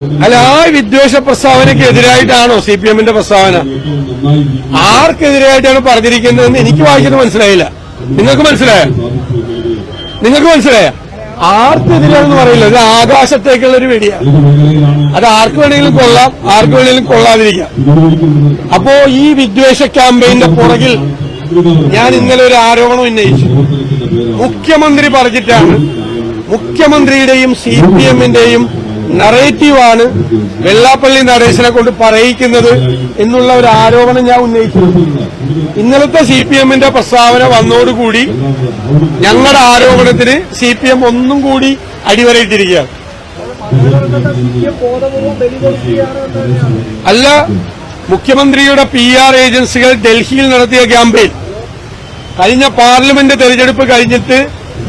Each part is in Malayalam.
അല്ല, ആ വിദ്വേഷ പ്രസ്താവനയ്ക്കെതിരായിട്ടാണോ CPM-ന്റെ പ്രസ്താവന? ആർക്കെതിരായിട്ടാണ് പറഞ്ഞിരിക്കുന്നതെന്ന് എനിക്ക് വായിക്കുന്നത് മനസ്സിലായില്ല. നിങ്ങൾക്ക് മനസ്സിലായ? ആർക്കെതിരാണെന്ന് പറയില്ല. ഇത് ആകാശത്തേക്കുള്ള ഒരു വെടിയാണ്. അത് ആർക്ക് വേണമെങ്കിലും കൊള്ളാം, ആർക്ക് വേണമെങ്കിലും കൊള്ളാതിരിക്കാം. അപ്പോ ഈ വിദ്വേഷ ക്യാമ്പയിന്റെ പുറകിൽ ഞാൻ ഇന്നലെ ഒരു ആരോപണം ഉന്നയിച്ചു. മുഖ്യമന്ത്രി പറഞ്ഞിട്ടാണ്, മുഖ്യമന്ത്രിയുടെയും CPM-ന്റെയും നറേറ്റീവാണ് വെള്ളാപ്പള്ളി നടേശനെ കൊണ്ട് പറയിക്കുന്നത് എന്നുള്ള ഒരു ആരോപണം ഞാൻ ഉന്നയിച്ചു. ഇന്നലത്തെ CPM-ന്റെ പ്രസ്താവന വന്നതോടുകൂടി ഞങ്ങളുടെ ആരോപണത്തിന് CPM ഒന്നും കൂടി അടിവരയിട്ടിരിക്കുകയാണ്. അല്ല, മുഖ്യമന്ത്രിയുടെ PR ഏജൻസികൾ ഡൽഹിയിൽ നടത്തിയ ക്യാമ്പയിൻ, കഴിഞ്ഞ പാർലമെന്റ് തെരഞ്ഞെടുപ്പ് കഴിഞ്ഞിട്ട്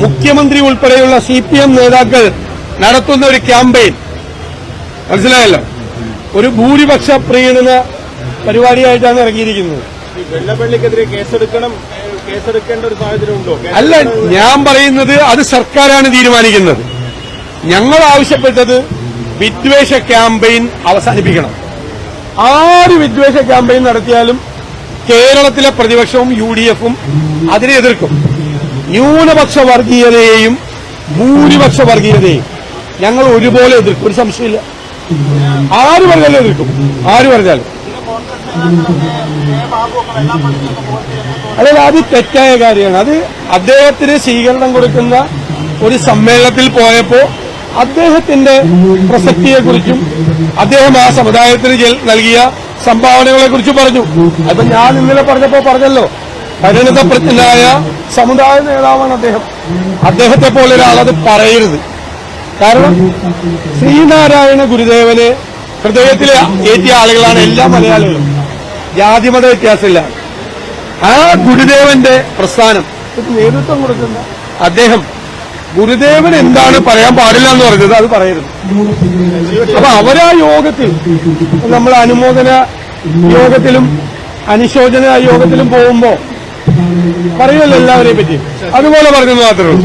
മുഖ്യമന്ത്രി ഉൾപ്പെടെയുള്ള CPM നേതാക്കൾ നടത്തുന്ന ഒരു ക്യാമ്പയിൻ, മനസ്സിലായല്ലോ, ഒരു ഭൂരിപക്ഷ പ്രീണന പരിപാടിയായിട്ടാണ് ഇറങ്ങിയിരിക്കുന്നത്. വെള്ളപ്പള്ളിക്കെതിരെ കേസെടുക്കേണ്ട ഒരു സാഹചര്യം ഉണ്ടോ? അല്ല, ഞാൻ പറയുന്നത് അത് സർക്കാരാണ് തീരുമാനിക്കുന്നത്. ഞങ്ങൾ ആവശ്യപ്പെട്ടത് വിദ്വേഷ ക്യാമ്പയിൻ അവസാനിപ്പിക്കണം. ആര് വിദ്വേഷ ക്യാമ്പയിൻ നടത്തിയാലും കേരളത്തിലെ പ്രതിപക്ഷവും UDF-ഉം അതിനെ എതിർക്കും. ന്യൂനപക്ഷ വർഗീയതയെയും ഭൂരിപക്ഷ വർഗീയതയെയും ഞങ്ങൾ ഒരുപോലെ എതിർക്കും, ഒരു സംശയമില്ല. ആര് പറഞ്ഞാലും എതിർക്കും, ആര് പറഞ്ഞാലും. അതായത് അത് തെറ്റായ കാര്യമാണ്. അത് അദ്ദേഹത്തിന് സ്വീകരണം കൊടുക്കുന്ന ഒരു സമ്മേളനത്തിൽ പോയപ്പോ അദ്ദേഹത്തിന്റെ പ്രസക്തിയെക്കുറിച്ചും അദ്ദേഹം ആ സമുദായത്തിന് നൽകിയ സംഭാവനകളെ കുറിച്ചും പറഞ്ഞു. അപ്പൊ ഞാൻ ഇന്നലെ പറഞ്ഞല്ലോ, പരിണതപ്രജ്ഞനായ സമുദായ നേതാവാണ് അദ്ദേഹം. അദ്ദേഹത്തെ പോലെ ഒരാളത് പറയരുത്. കാരണം ശ്രീനാരായണ ഗുരുദേവനെ ഹൃദയത്തിൽ ഏറ്റിയ ആളുകളാണ് എല്ലാ മലയാളികളും, ജാതിമത വ്യത്യാസമില്ല. ആ ഗുരുദേവന്റെ പ്രസ്ഥാനം നേതൃത്വം കൊടുക്കുന്ന അദ്ദേഹം ഗുരുദേവൻ എന്താണ് പറയാൻ പാടില്ല എന്ന് പറഞ്ഞത് അത് പറയരുത്. അപ്പൊ അവരാ യോഗത്തിൽ, നമ്മൾ അനുമോദന യോഗത്തിലും അനുശോചന യോഗത്തിലും പോകുമ്പോ പറയുമല്ലോ എല്ലാവരെയും പറ്റി, അതുപോലെ പറഞ്ഞെന്ന് മാത്രമേ ഉള്ളൂ.